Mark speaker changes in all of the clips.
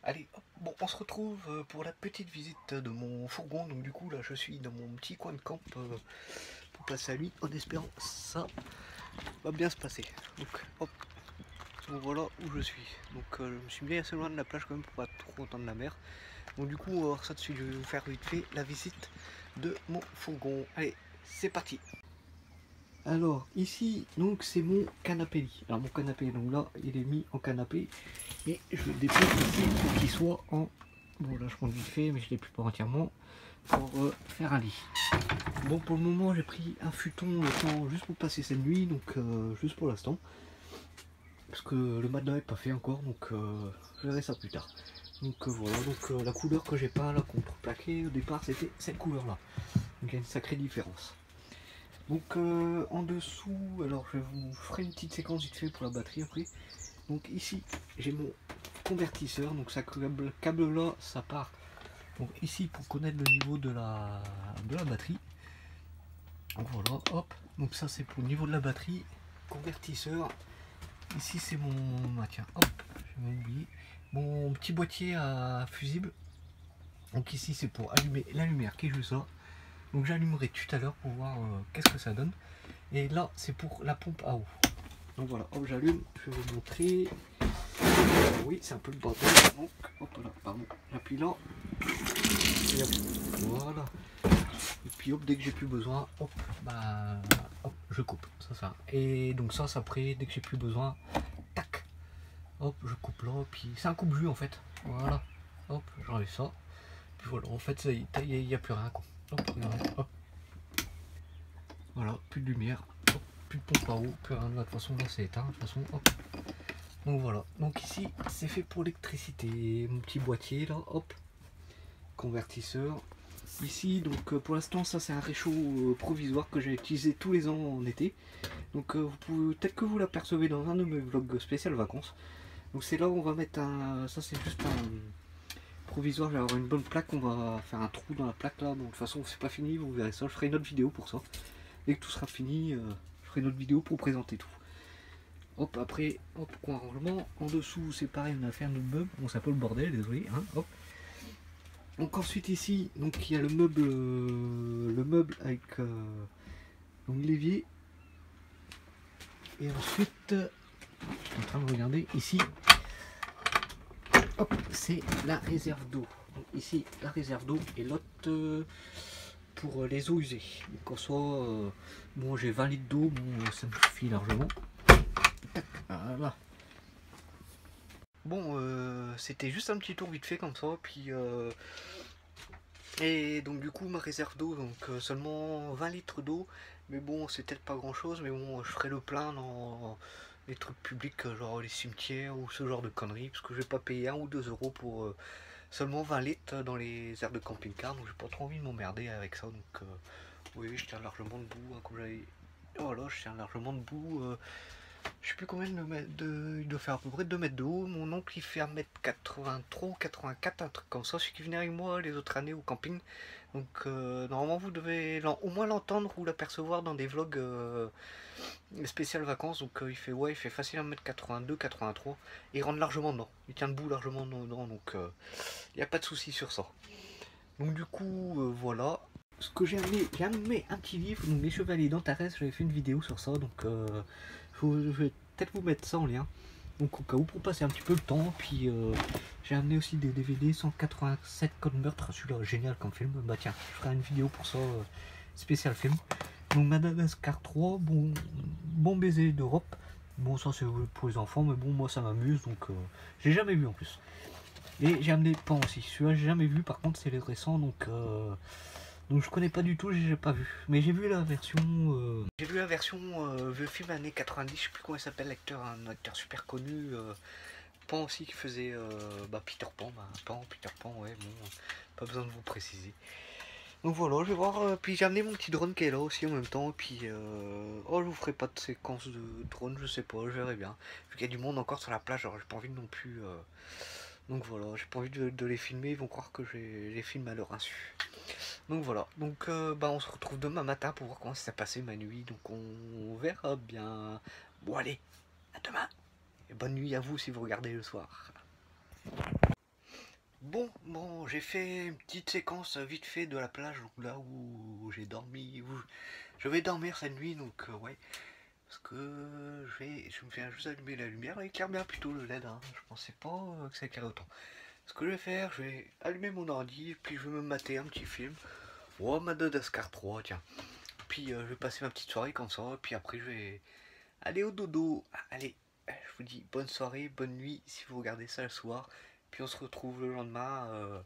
Speaker 1: Allez, hop, bon, on se retrouve pour la petite visite de mon fourgon. Donc du coup, là, je suis dans mon petit coin de camp pour passer à lui, en espérant que ça va bien se passer. Donc, hop, donc voilà où je suis. Donc je me suis mis assez loin de la plage quand même pour pas trop entendre la mer. Donc du coup, on va voir ça dessus. Je vais vous faire vite fait la visite de mon fourgon. Allez, c'est parti. Alors ici, donc c'est mon canapé lit. Alors mon canapé, donc là, il est mis en canapé. Et je le dépose ici pour qu'il soit en... Bon là je prends vite fait mais je ne l'ai plus pas entièrement pour faire un lit. Bon pour le moment j'ai pris un futon le temps juste pour passer cette nuit, donc juste pour l'instant. Parce que le matelas n'est pas fait encore, donc je verrai ça plus tard. Donc voilà, donc la couleur que j'ai peint là contreplaqué au départ c'était cette couleur là. Donc il y a une sacrée différence. Donc en dessous, alors je vous ferai une petite séquence vite fait pour la batterie après. Donc ici j'ai mon convertisseur, donc ça câble là ça part donc ici pour connaître le niveau de la batterie. Donc voilà, hop, donc ça c'est pour le niveau de la batterie, convertisseur. Ici c'est mon tiens, hop, je vais oublier mon petit boîtier à fusible. Donc ici c'est pour allumer la lumière qui joue ça. Donc j'allumerai tout à l'heure pour voir qu'est-ce que ça donne. Et là c'est pour la pompe à eau. Donc voilà, hop, j'allume, je vais vous montrer. Oui, c'est un peu le bordel. Donc, hop là, pardon, j'appuie là. Et hop, voilà. Et puis hop, dès que j'ai plus besoin, hop, bah, hop, je coupe. Ça. Et donc ça après, dès que j'ai plus besoin, tac, hop, je coupe là. Puis c'est un coupe-jus en fait. Voilà. Hop, j'enlève ça. Puis voilà, en fait, il n'y a plus rien. Quoi. Hop, regardez, hop. Voilà, plus de lumière. Hop, plus de pompe à eau, plus rien. De toute façon, là, c'est éteint. De toute façon, hop. Donc voilà, donc ici c'est fait pour l'électricité, mon petit boîtier là, hop, convertisseur. Ici donc pour l'instant ça c'est un réchaud provisoire que j'ai utilisé tous les ans en été. Donc vous pouvez peut-être que vous l'apercevez dans un de mes vlogs spécial vacances. Donc c'est là où on va mettre un, ça c'est juste un provisoire, j'ai avoir une bonne plaque, on va faire un trou dans la plaque là. Bon de toute façon c'est pas fini, vous verrez ça, je ferai une autre vidéo pour ça. Dès que tout sera fini, je ferai une autre vidéo pour présenter tout. Hop, après, hop, coin rangement. En dessous, c'est pareil, on a fait un autre meuble. Bon, c'est un peu le bordel, désolé. Hein, hop. Donc ensuite ici, donc il y a le meuble avec donc l'évier. Et ensuite, je suis en train de regarder ici. Hop, c'est la réserve d'eau. Donc ici, la réserve d'eau et l'autre pour les eaux usées. Donc en soit, bon, j'ai 20 litres d'eau, bon, ça me suffit largement. Voilà. Bon, c'était juste un petit tour vite fait comme ça, puis et donc du coup ma réserve d'eau, donc seulement 20 litres d'eau, mais bon c'est peut-être pas grand chose, mais bon je ferai le plein dans les trucs publics, genre les cimetières ou ce genre de conneries, parce que je vais pas payer 1 ou 2 euros pour seulement 20 litres dans les aires de camping-car, donc j'ai pas trop envie de m'emmerder avec ça, donc oui je tiens largement debout, hein, comme j'avais... Voilà, je tiens largement debout. Je sais plus combien il doit faire à peu près 2 mètres de haut. Mon oncle il fait 1m83 ou 84, un truc comme ça. Celui qui venait avec moi les autres années au camping. Donc normalement vous devez au moins l'entendre ou l'apercevoir dans des vlogs spéciales vacances. Donc il fait facile 1m82, 83. Et il rentre largement dedans. Il tient debout largement dedans. Donc il n'y a pas de souci sur ça. Donc du coup voilà. Ce que j'ai amené un petit livre, donc Les Chevaliers d'Antares, j'avais fait une vidéo sur ça, donc je vais peut-être vous mettre ça en lien, donc au cas où pour passer un petit peu le temps. Puis j'ai amené aussi des DVD 187 codes meurtres, celui-là génial comme film, bah tiens, je ferai une vidéo pour ça, spécial film. Donc Madagascar 3, bon baiser d'Europe, bon ça c'est pour les enfants, mais bon moi ça m'amuse, donc j'ai jamais vu en plus. Et j'ai amené Pan aussi, celui-là j'ai jamais vu, par contre c'est les récents, donc je connais pas du tout, j'ai pas vu. Mais j'ai vu la version... vieux film années 90, je sais plus comment il s'appelle l'acteur, un acteur super connu. Pan aussi qui faisait Peter Pan, Peter Pan, ouais, bon, pas besoin de vous préciser. Donc voilà, je vais voir, puis j'ai amené mon petit drone qui est là aussi en même temps, et puis oh je vous ferai pas de séquence de drone, je sais pas, je verrai bien. Vu qu'il y a du monde encore sur la plage, alors j'ai pas envie non plus... Donc voilà, j'ai pas envie de les filmer, ils vont croire que je les filme à leur insu. Donc voilà, donc on se retrouve demain matin pour voir comment s'est passé ma nuit, donc on verra bien. Bon allez, à demain, et bonne nuit à vous si vous regardez le soir. Bon, j'ai fait une petite séquence vite fait de la plage, donc là où j'ai dormi, où je vais dormir cette nuit, donc ouais. Parce que je me viens juste allumer la lumière, il éclaire bien plutôt le LED, hein. Je pensais pas que ça éclairait autant. Ce que je vais faire, je vais allumer mon ordi, puis je vais me mater un petit film. Oh, Madagascar 3, tiens. Puis je vais passer ma petite soirée comme ça, puis après je vais aller au dodo. Allez, je vous dis bonne soirée, bonne nuit si vous regardez ça le soir. Puis on se retrouve le lendemain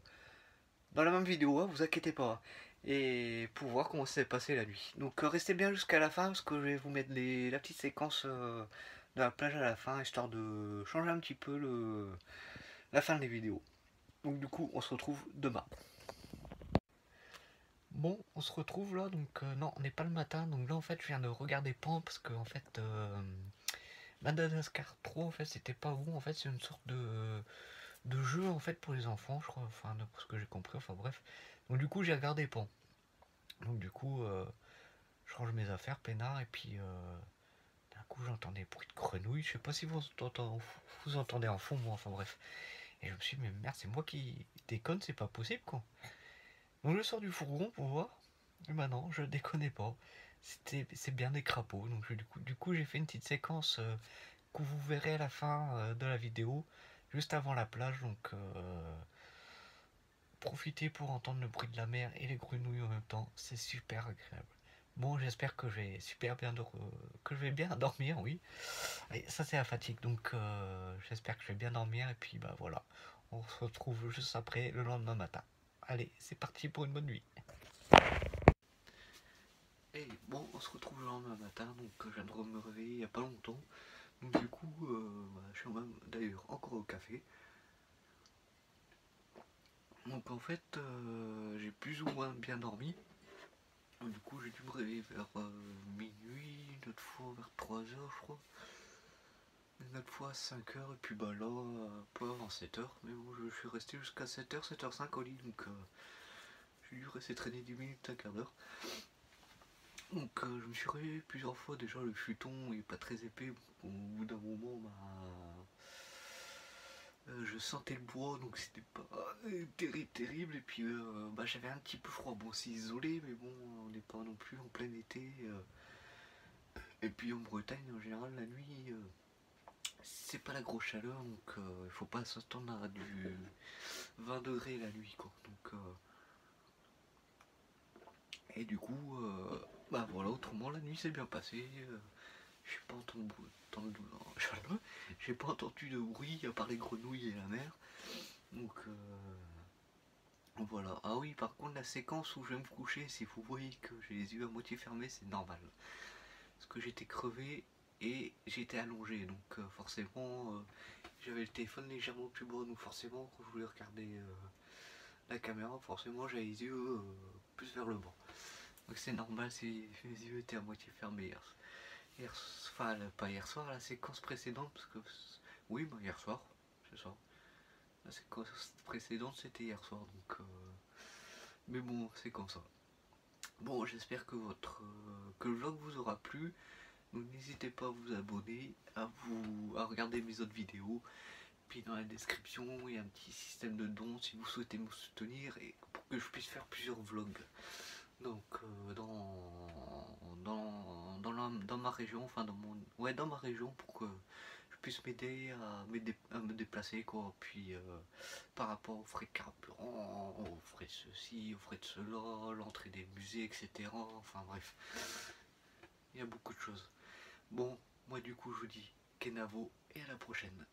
Speaker 1: dans la même vidéo, hein, vous inquiétez pas. Et pour voir comment s'est passé la nuit. Donc restez bien jusqu'à la fin parce que je vais vous mettre la petite séquence de la plage à la fin, histoire de changer un petit peu la fin des vidéos. Donc du coup on se retrouve demain. Bon, on se retrouve là, donc non, on n'est pas le matin, donc là en fait je viens de regarder Pan parce que en fait Madagascar 3 en fait c'était pas bon, en fait c'est une sorte de jeu en fait pour les enfants je crois, enfin d'après ce que j'ai compris, enfin bref. Donc du coup j'ai regardé Pan. Donc du coup je range mes affaires peinard et puis d'un coup j'entends des bruits de grenouilles, je sais pas si vous entendez en fond moi, enfin bref. Et je me suis dit mais merde c'est moi qui déconne, c'est pas possible quoi. Donc je sors du fourgon pour voir. Et bah non, je déconnais pas. C'est bien des crapauds. Donc du coup j'ai fait une petite séquence que vous verrez à la fin de la vidéo, juste avant la plage. Donc profitez pour entendre le bruit de la mer et les grenouilles en même temps. C'est super agréable. Bon, j'espère que que je vais bien dormir, oui. Et ça c'est la fatigue, donc j'espère que je vais bien dormir. Et puis bah voilà, on se retrouve juste après le lendemain matin. Allez, c'est parti pour une bonne nuit. Et bon, on se retrouve le lendemain matin, donc je viens de me réveiller il n'y a pas longtemps. Donc du coup, je suis même d'ailleurs encore au café. Donc en fait, j'ai plus ou moins bien dormi. Donc, du coup, j'ai dû me réveiller vers minuit, une autre fois vers 3 heures, je crois. Une autre fois à 5 heures, et puis bah là, pas avant 7 heures. Mais bon, je suis resté jusqu'à 7 heures, 7h05 au lit, donc j'ai dû rester traîner 10 minutes, un quart d'heure. Donc je me suis réveillé plusieurs fois, déjà le futon est pas très épais, au bout d'un moment je sentais le bois donc c'était pas terrible et puis bah, j'avais un petit peu froid, bon c'est isolé mais bon on n'est pas non plus en plein été et puis en Bretagne en général la nuit c'est pas la grosse chaleur donc il faut pas s'attendre à du 20 degrés la nuit quoi donc et du coup bah voilà autrement la nuit s'est bien passée. J'ai pas j'ai pas entendu de bruit à part les grenouilles et la mer. Donc voilà. Ah oui, par contre la séquence où je vais me coucher, si vous voyez que j'ai les yeux à moitié fermés, c'est normal. Parce que j'étais crevé et j'étais allongé. Donc forcément, j'avais le téléphone légèrement plus bas. Donc forcément, quand je voulais regarder la caméra, forcément j'avais les yeux plus vers le bas. Donc c'est normal si mes yeux étaient à moitié fermés enfin pas hier soir, la séquence précédente, parce que oui, bah, hier soir, c'est ça. La séquence précédente c'était hier soir, donc mais bon, c'est comme ça. Bon, j'espère que que le vlog vous aura plu. Donc n'hésitez pas à vous abonner, à regarder mes autres vidéos. Puis dans la description, il y a un petit système de dons si vous souhaitez me soutenir et pour que je puisse faire plusieurs vlogs. Donc dans ma région, enfin dans ma région pour que je puisse m'aider à me déplacer quoi. Puis par rapport aux frais de carburant, aux frais de ceci, aux frais de cela, l'entrée des musées, etc. Enfin bref, il y a beaucoup de choses. Bon, moi du coup je vous dis Kenavo et à la prochaine.